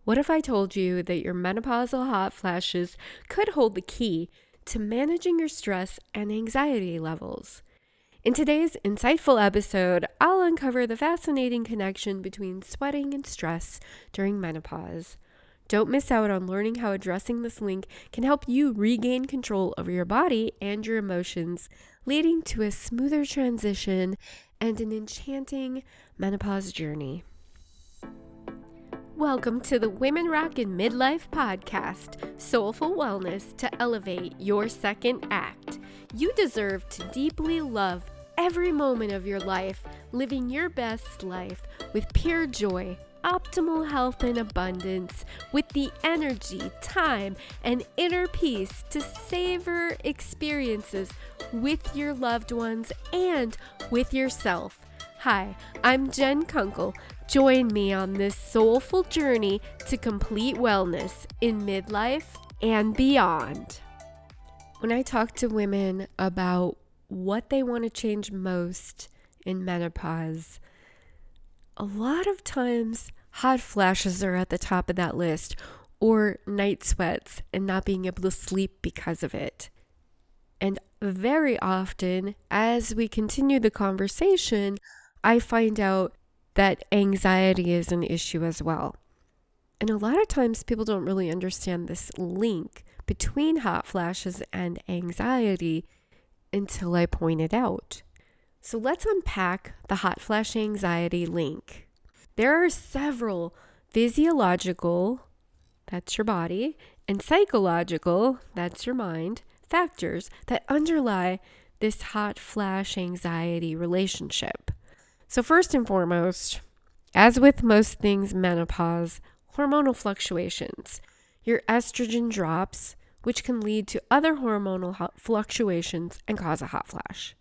What if I told you that your menopausal hot flashes could hold the key to managing your stress and anxiety levels? In today's insightful episode, I'll uncover the fascinating connection between sweating and stress during menopause. Don't miss out on learning how addressing this link can help you regain control over your body and your emotions, leading to a smoother transition and an enchanting menopause journey. Welcome to the Women Rock in Midlife podcast, soulful wellness to elevate your second act. You deserve to deeply love every moment of your life, living your best life with pure joy, optimal health and abundance, with the energy, time, and inner peace to savor experiences with your loved ones and with yourself. Hi, I'm Jen Kunkel. Join me on this soulful journey to complete wellness in midlife and beyond. When I talk to women about what they want to change most in menopause, a lot of times hot flashes are at the top of that list, or night sweats and not being able to sleep because of it. And very often, as we continue the conversation, I find out that anxiety is an issue as well. And a lot of times people don't really understand this link between hot flashes and anxiety until I point it out. So let's unpack the hot flash anxiety link. There are several physiological, that's your body, and psychological, that's your mind, factors that underlie this hot flash anxiety relationship. So first and foremost, as with most things menopause, hormonal fluctuations. Your estrogen drops, which can lead to other hormonal fluctuations and cause a hot flash.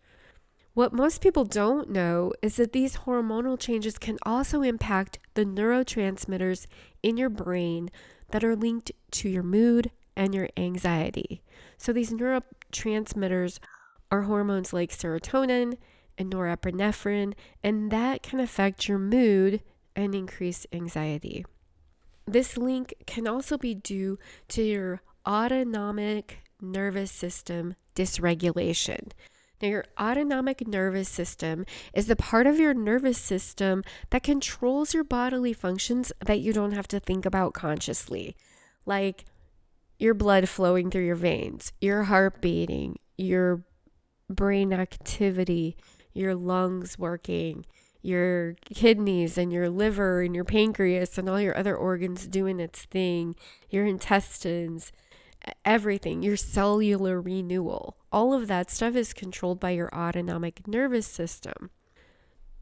What most people don't know is that these hormonal changes can also impact the neurotransmitters in your brain that are linked to your mood and your anxiety. So these neurotransmitters are hormones like serotonin and norepinephrine, and that can affect your mood and increase anxiety. This link can also be due to your autonomic nervous system dysregulation. Now, your autonomic nervous system is the part of your nervous system that controls your bodily functions that you don't have to think about consciously, like your blood flowing through your veins, your heart beating, your brain activity, your lungs working, your kidneys and your liver and your pancreas and all your other organs doing its thing, your intestines, everything, your cellular renewal. All of that stuff is controlled by your autonomic nervous system.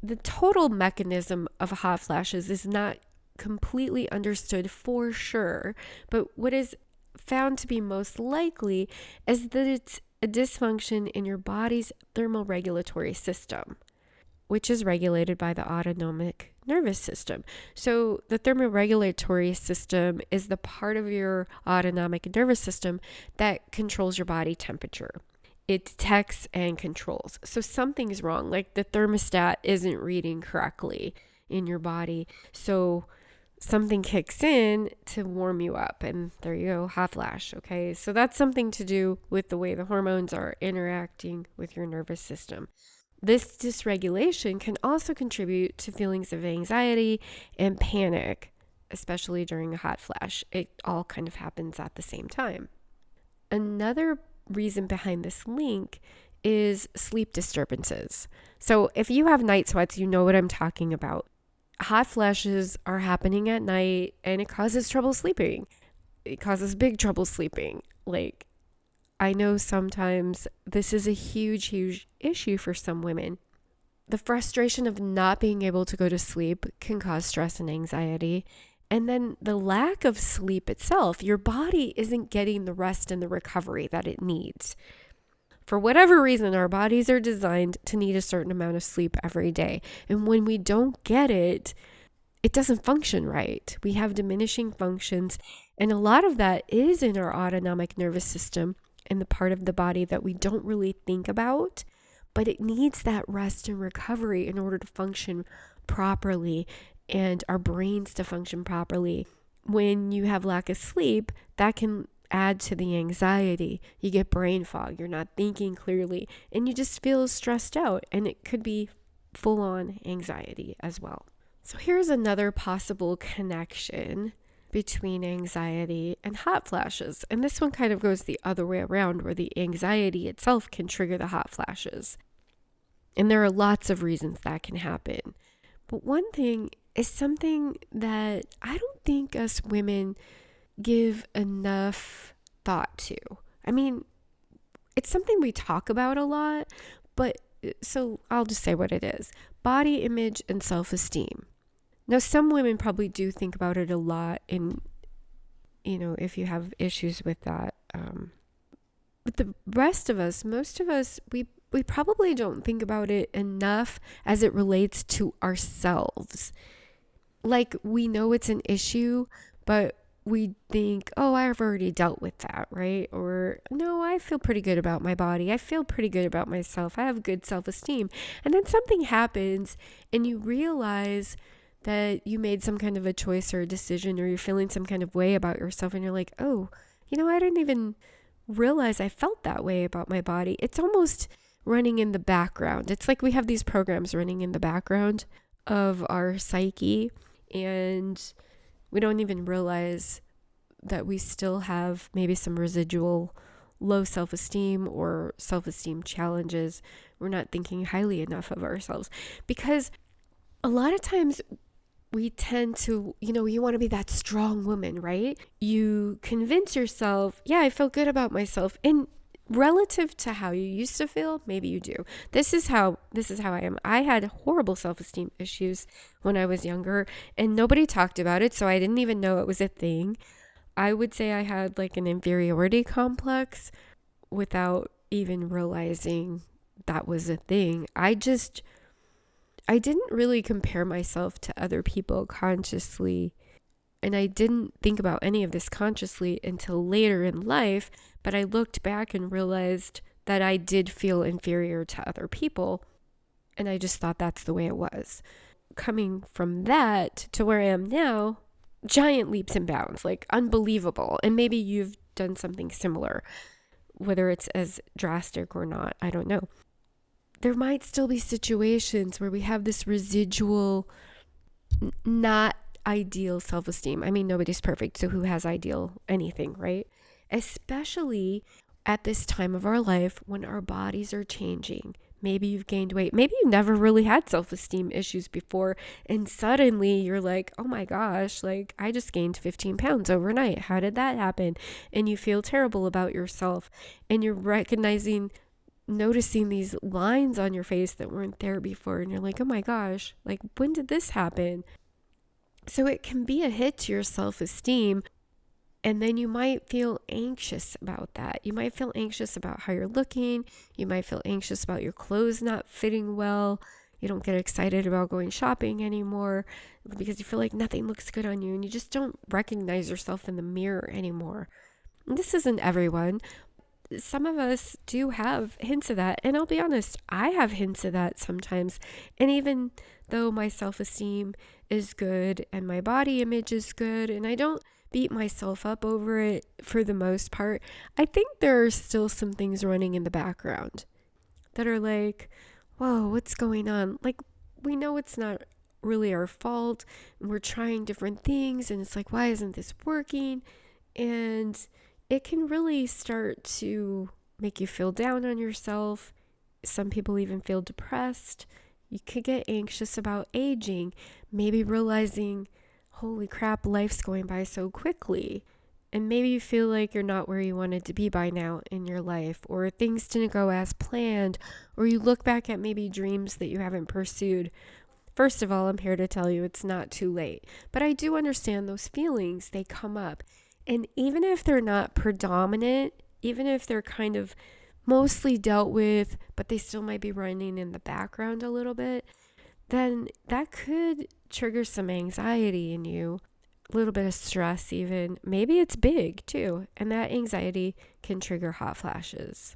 The total mechanism of hot flashes is not completely understood for sure, but what is found to be most likely is that it's a dysfunction in your body's thermoregulatory system, which is regulated by the autonomic nervous system. So the thermoregulatory system is the part of your autonomic nervous system that controls your body temperature. It detects and controls. So something's wrong, like the thermostat isn't reading correctly in your body. So something kicks in to warm you up, and there you go, hot flash. Okay, so that's something to do with the way the hormones are interacting with your nervous system. This dysregulation can also contribute to feelings of anxiety and panic, especially during a hot flash. It all kind of happens at the same time. Another reason behind this link is sleep disturbances. So if you have night sweats, you know what I'm talking about. Hot flashes are happening at night and it causes trouble sleeping. It causes big trouble sleeping. Like, I know sometimes this is a huge issue for some women. The frustration of not being able to go to sleep can cause stress and anxiety. And then the lack of sleep itself, your body isn't getting the rest and the recovery that it needs. For whatever reason, our bodies are designed to need a certain amount of sleep every day. And when we don't get it, it doesn't function right. We have diminishing functions. And a lot of that is in our autonomic nervous system and the part of the body that we don't really think about. But it needs that rest and recovery in order to function properly and our brains to function properly. when you have lack of sleep, that can add to the anxiety. You get brain fog, you're not thinking clearly, and you just feel stressed out, and it could be full on anxiety as well. So here's another possible connection between anxiety and hot flashes. And this one kind of goes the other way around, where the anxiety itself can trigger the hot flashes. And there are lots of reasons that can happen. But one thing is something that I don't think us women give enough thought to. I mean, it's something we talk about a lot, but so I'll just say what it is: body image and self-esteem. Now, some women probably do think about it a lot, and if you have issues with that. But the rest of us, most of us, we probably don't think about it enough as it relates to ourselves. Like, we know it's an issue, but we think, oh, I've already dealt with that, right? Or, no, I feel pretty good about my body. I feel pretty good about myself. I have good self-esteem. And then something happens and you realize that you made some kind of a choice or a decision, or you're feeling some kind of way about yourself, and you're like, oh, I didn't even realize I felt that way about my body. It's almost running in the background. It's like we have these programs running in the background of our psyche, and we don't even realize that we still have maybe some residual low self-esteem or self-esteem challenges. We're not thinking highly enough of ourselves, because a lot of times we tend to, you want to be that strong woman, right? You convince yourself, yeah, I feel good about myself. And relative to how you used to feel, maybe you do. This is how I am. I had horrible self-esteem issues when I was younger, and nobody talked about it, so I didn't even know it was a thing. I would say I had like an inferiority complex without even realizing that was a thing. I didn't really compare myself to other people consciously, and I didn't think about any of this consciously until later in life, but I looked back and realized that I did feel inferior to other people, and I just thought that's the way it was. Coming from that to where I am now, giant leaps and bounds, like unbelievable. And maybe you've done something similar, whether it's as drastic or not, I don't know. There might still be situations where we have this residual, not ideal self-esteem. I mean, nobody's perfect, so who has ideal anything, right? Especially at this time of our life when our bodies are changing. Maybe you've gained weight. Maybe you never really had self-esteem issues before, and suddenly you're like, oh my gosh, like I just gained 15 pounds overnight. How did that happen? And you feel terrible about yourself, and you're noticing these lines on your face that weren't there before, and you're like, oh my gosh, like when did this happen? So it can be a hit to your self-esteem, and then you might feel anxious about that. You might feel anxious about how you're looking. You might feel anxious about your clothes not fitting well. You don't get excited about going shopping anymore because you feel like nothing looks good on you, and you just don't recognize yourself in the mirror anymore. And this isn't everyone. Some of us do have hints of that. And I'll be honest, I have hints of that sometimes. And even though my self-esteem is good and my body image is good, and I don't beat myself up over it for the most part, I think there are still some things running in the background that are like, whoa, what's going on? Like, we know it's not really our fault, and we're trying different things, and it's like, why isn't this working? And it can really start to make you feel down on yourself. Some people even feel depressed. You could get anxious about aging, maybe realizing, holy crap, life's going by so quickly. And maybe you feel like you're not where you wanted to be by now in your life, or things didn't go as planned, or you look back at maybe dreams that you haven't pursued. First of all, I'm here to tell you it's not too late, but I do understand those feelings. They come up. And even if they're not predominant, even if they're kind of mostly dealt with, but they still might be running in the background a little bit, then that could trigger some anxiety in you, a little bit of stress even. Maybe it's big too, and that anxiety can trigger hot flashes.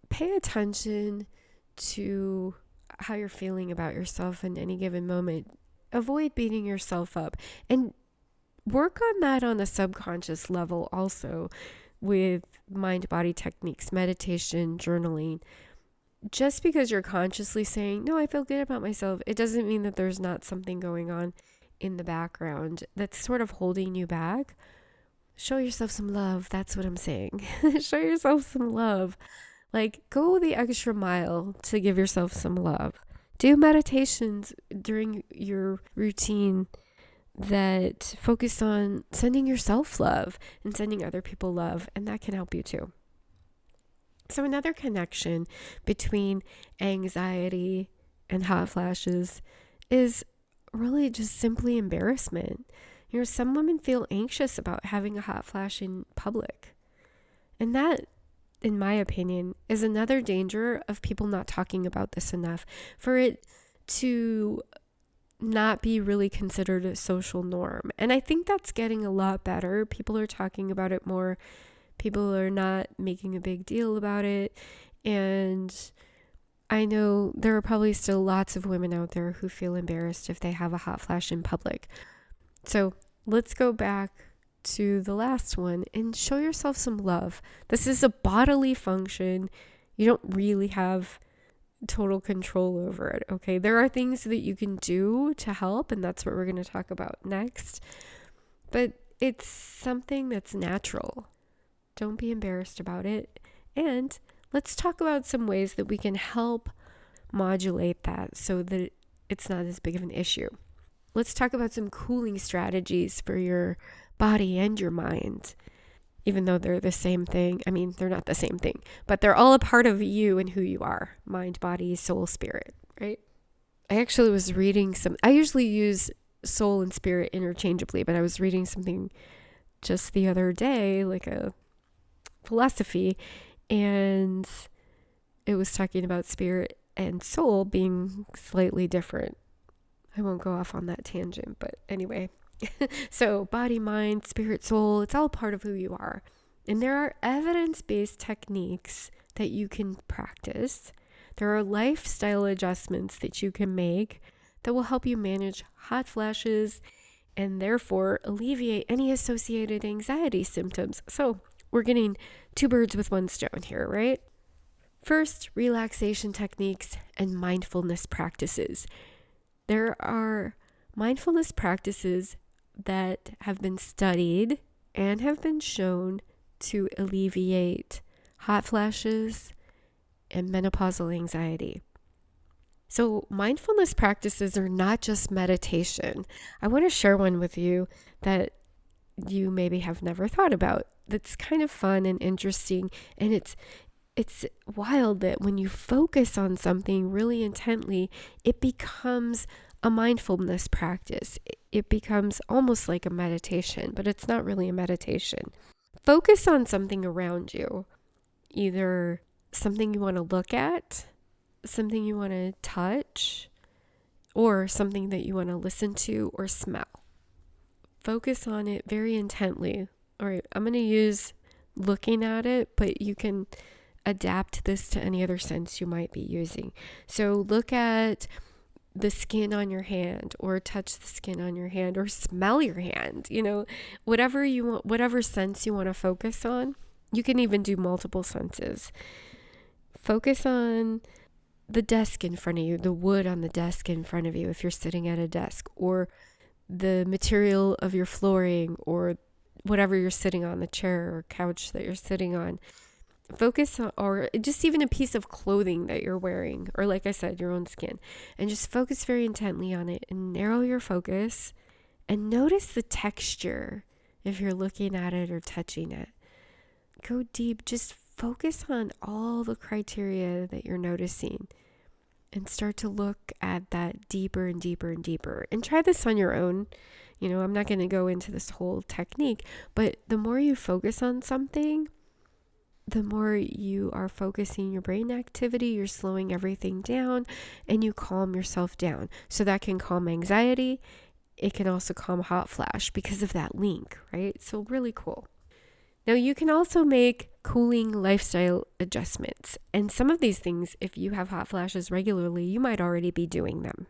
Pay attention to how you're feeling about yourself in any given moment. Avoid beating yourself up. And work on that on a subconscious level also with mind-body techniques, meditation, journaling. Just because you're consciously saying, no, I feel good about myself, it doesn't mean that there's not something going on in the background that's sort of holding you back. Show yourself some love. That's what I'm saying. Show yourself some love. Like, go the extra mile to give yourself some love. Do meditations during your routine that focus on sending yourself love and sending other people love, and that can help you too. So another connection between anxiety and hot flashes is really just simply embarrassment. Some women feel anxious about having a hot flash in public. And that, in my opinion, is another danger of people not talking about this enough, for it to not be really considered a social norm. And I think that's getting a lot better. People are talking about it more. People are not making a big deal about it. And I know there are probably still lots of women out there who feel embarrassed if they have a hot flash in public. So let's go back to the last one and show yourself some love. This is a bodily function. You don't really have total control over it, okay? There are things that you can do to help, and that's what we're going to talk about next. But it's something that's natural. Don't be embarrassed about it. And let's talk about some ways that we can help modulate that so that it's not as big of an issue. Let's talk about some cooling strategies for your body and your mind, even though they're the same thing. I mean, they're not the same thing, but they're all a part of you and who you are: mind, body, soul, spirit, right? I actually was reading I usually use soul and spirit interchangeably, but I was reading something just the other day, like a philosophy, and it was talking about spirit and soul being slightly different. I won't go off on that tangent, but anyway. So body, mind, spirit, soul, it's all part of who you are. And there are evidence-based techniques that you can practice. There are lifestyle adjustments that you can make that will help you manage hot flashes and therefore alleviate any associated anxiety symptoms. So we're getting two birds with one stone here, right? First, relaxation techniques and mindfulness practices. There are mindfulness practices that have been studied and have been shown to alleviate hot flashes and menopausal anxiety. So mindfulness practices are not just meditation. I want to share one with you that you maybe have never thought about. That's kind of fun and interesting, and it's wild that when you focus on something really intently, it becomes a mindfulness practice. It becomes almost like a meditation, but it's not really a meditation. Focus on something around you, either something you want to look at, something you want to touch, or something that you want to listen to or smell. Focus on it very intently. All right, I'm going to use looking at it, but you can adapt this to any other sense you might be using. So look at the skin on your hand, or touch the skin on your hand, or smell your hand, whatever you want, whatever sense you want to focus on. You can even do multiple senses. Focus on the desk in front of you, the wood on the desk in front of you if you're sitting at a desk, or the material of your flooring, or whatever you're sitting on, the chair or couch that you're sitting on. Focus on, or just even a piece of clothing that you're wearing, or like I said, your own skin, and just focus very intently on it and narrow your focus and notice the texture if you're looking at it or touching it. Go deep, just focus on all the criteria that you're noticing and start to look at that deeper and deeper and deeper, and try this on your own. I'm not going to go into this whole technique, but the more you focus on something, the more you are focusing your brain activity, you're slowing everything down, and you calm yourself down. So that can calm anxiety. It can also calm hot flash because of that link, right? So really cool. Now you can also make cooling lifestyle adjustments. And some of these things, if you have hot flashes regularly, you might already be doing them.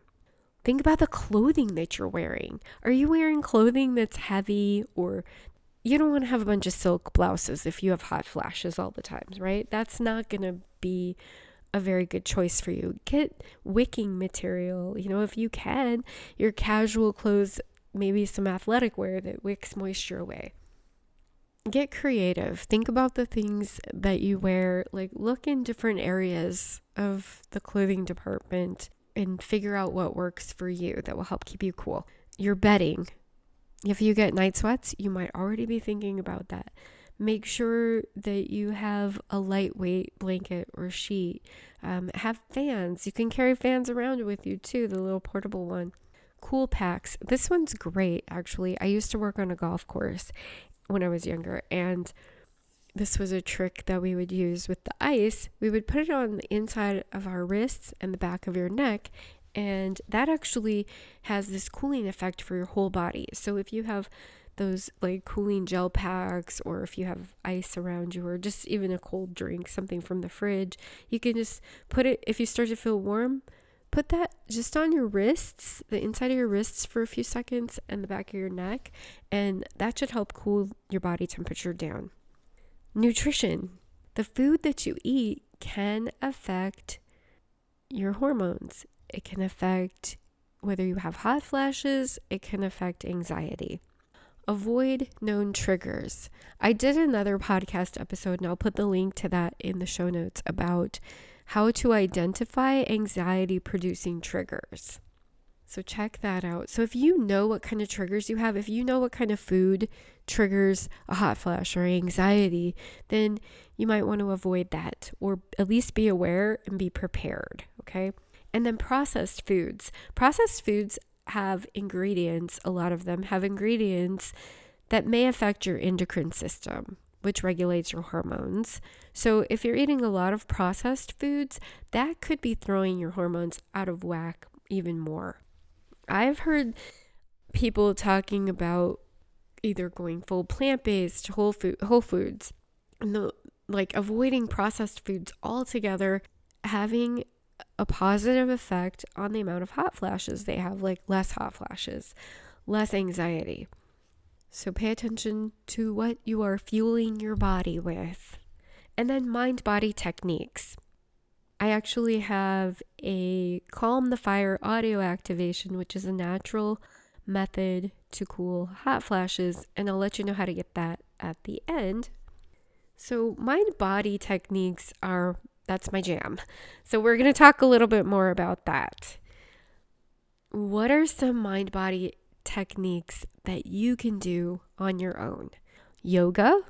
Think about the clothing that you're wearing. Are you wearing clothing that's heavy, or you don't want to have a bunch of silk blouses if you have hot flashes all the time, right? That's not going to be a very good choice for you. Get wicking material, if you can, your casual clothes, maybe some athletic wear that wicks moisture away. Get creative. Think about the things that you wear. Like, look in different areas of the clothing department and figure out what works for you that will help keep you cool. Your bedding. If you get night sweats, you might already be thinking about that. Make sure that you have a lightweight blanket or sheet. Have fans. You can carry fans around with you too, the little portable one. Cool packs. This one's great, actually. I used to work on a golf course when I was younger, and this was a trick that we would use with the ice. We would put it on the inside of our wrists and the back of your neck, and that actually has this cooling effect for your whole body. So if you have those like cooling gel packs, or if you have ice around you, or just even a cold drink, something from the fridge, you can just put it, if you start to feel warm, put that just on your wrists, the inside of your wrists for a few seconds, and the back of your neck, and that should help cool your body temperature down. Nutrition. The food that you eat can affect your hormones. It can affect whether you have hot flashes. It can affect anxiety. Avoid known triggers. I did another podcast episode, and I'll put the link to that in the show notes, about how to identify anxiety-producing triggers. So check that out. So if you know what kind of triggers you have, if you know what kind of food triggers a hot flash or anxiety, then you might want to avoid that, or at least be aware and be prepared, okay? And then processed foods. Processed foods have ingredients, a lot of them have ingredients that may affect your endocrine system, which regulates your hormones. So if you're eating a lot of processed foods, that could be throwing your hormones out of whack even more. I've heard people talking about either going full plant-based, whole foods, and avoiding processed foods altogether, having a positive effect on the amount of hot flashes they have, like less hot flashes, less anxiety. So pay attention to what you are fueling your body with. And then mind-body techniques. I actually have a Calm the Fire audio activation, which is a natural method to cool hot flashes, and I'll let you know how to get that at the end. So mind-body techniques that's my jam. So we're going to talk a little bit more about that. What are some mind-body techniques that you can do on your own? Yoga.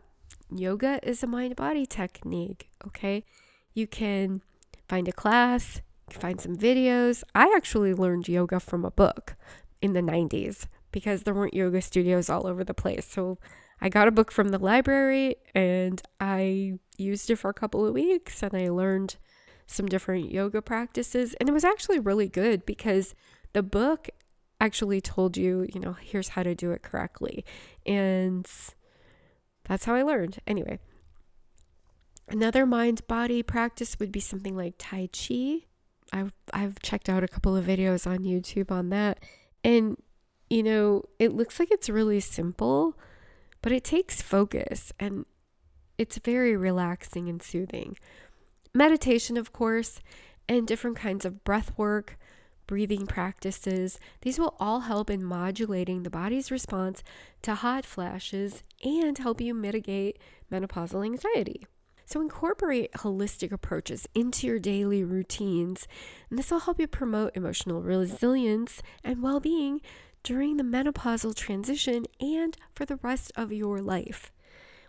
Yoga is a mind-body technique, okay? You can find a class, find some videos. I actually learned yoga from a book in the 90s because there weren't yoga studios all over the place. So I got a book from the library and I used it for a couple of weeks, and I learned some different yoga practices, and it was actually really good because the book actually told you, here's how to do it correctly. And that's how I learned. Anyway, another mind-body practice would be something like Tai Chi. I've checked out a couple of videos on YouTube on that. And, it looks like it's really simple, but it takes focus and it's very relaxing and soothing. Meditation, of course, and different kinds of breath work, breathing practices. These will all help in modulating the body's response to hot flashes and help you mitigate menopausal anxiety. So incorporate holistic approaches into your daily routines, and this will help you promote emotional resilience and well-being during the menopausal transition and for the rest of your life.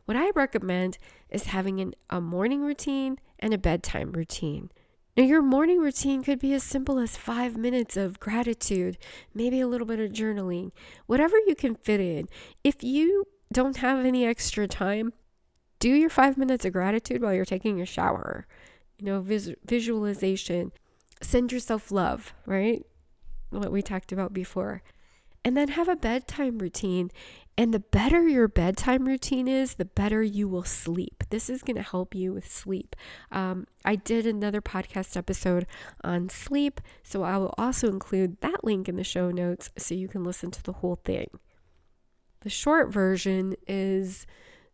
What I recommend is having a morning routine and a bedtime routine. Now, your morning routine could be as simple as 5 minutes of gratitude, maybe a little bit of journaling, whatever you can fit in. If you don't have any extra time, do your 5 minutes of gratitude while you're taking a shower. Visualization. Send yourself love, right? What we talked about before. And then have a bedtime routine And the better your bedtime routine is, the better you will sleep. This is going to help you with sleep. I did another podcast episode on sleep, so I will also include that link in the show notes so you can listen to the whole thing. The short version is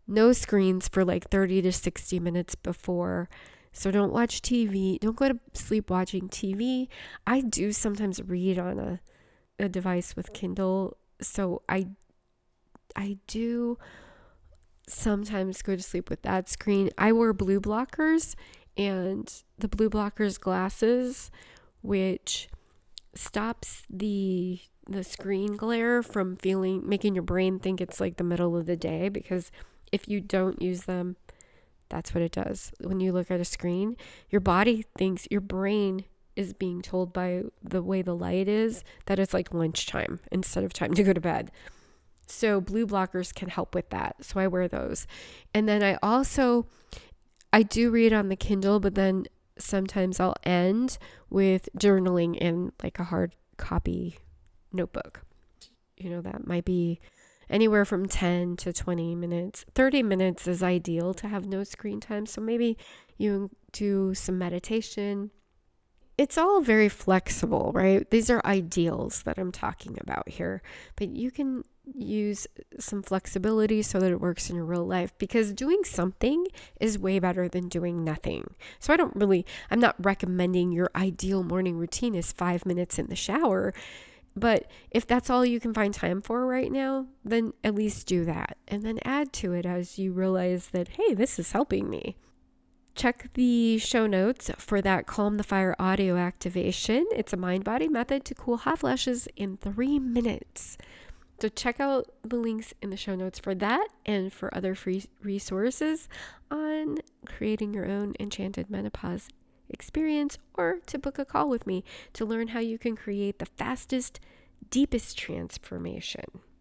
no screens for like 30 to 60 minutes before. So don't watch TV. Don't go to sleep watching TV. I do sometimes read on a device with Kindle. So I do sometimes go to sleep with that screen. I wear blue blockers, and the blue blockers glasses, which stops the screen glare from making your brain think it's like the middle of the day, because if you don't use them, that's what it does. When you look at a screen, your body thinks, your brain is being told by the way the light is that it's like lunchtime instead of time to go to bed. So blue blockers can help with that. So I wear those. And then I do read on the Kindle, but then sometimes I'll end with journaling in like a hard copy notebook. That might be anywhere from 10 to 20 minutes. 30 minutes is ideal to have no screen time. So maybe you do some meditation. It's all very flexible, right? These are ideals that I'm talking about here, but you can use some flexibility so that it works in your real life, because doing something is way better than doing nothing. So I'm not recommending your ideal morning routine is 5 minutes in the shower, but if that's all you can find time for right now, then at least do that, and then add to it as you realize that, hey, this is helping me. Check the show notes for that Calm the Fire audio activation. It's a mind-body method to cool hot flashes in 3 minutes. So check out the links in the show notes for that and for other free resources on creating your own enchanted menopause experience, or to book a call with me to learn how you can create the fastest, deepest transformation.